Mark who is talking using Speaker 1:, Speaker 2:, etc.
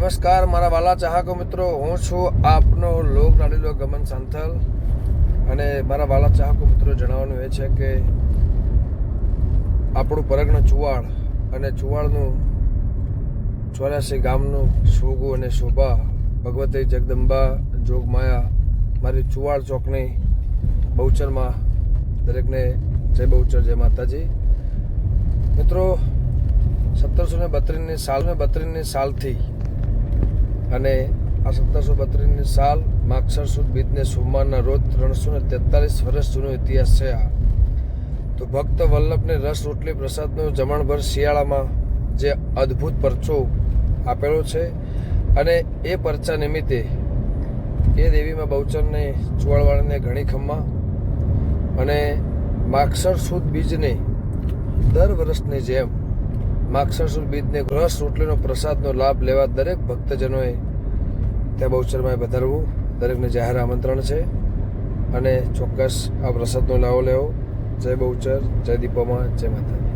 Speaker 1: નમસ્કાર મારા વાલા ચાહકો મિત્રો, હું છું આપનો લોક લાડીલો ગમન સાંથલ. અને મારા વાલા ચાહકો મિત્રો, જણાવવાનું એ છે કે આપણું પરગણ ચુવાડ અને ચુવાડનું 84 ગામનું શોગુ અને શોભા ભગવતી જગદંબા જોગમાયા મારી ચુવાડ ચોકની બહુચરમાં દરેકને જય બહુચર, જય માતાજી. મિત્રો, 1732ની સાલથી અને આ 1732ની સાલ માગસર સુદ બીજને સોમવારના રોજ 343 વર્ષ જૂનો ઇતિહાસ છે. આ તો ભક્ત વલ્લભને રસ રોટલી પ્રસાદનું જમણભર શિયાળામાં જે અદ્ભુત પરચો આપેલો છે, અને એ પરચા નિમિત્તે એ દેવીમાં બહુચરને ચુવાડવાળાને ઘણી ખમ્મા અને માગસર સુદ બીજને દર વર્ષની જેમ માગસર સુદ બીજને રસ રોટલીનો પ્રસાદનો લાભ લેવા દરેક ભક્તજનોએ ત્યાં બહુચરમાં પધારવું દરેકને જાહેર આમંત્રણ છે. અને ચોક્કસ આ પ્રસાદનો લાવો લેવો. જય બહુચર, જય દીપોમાં, જય માતા.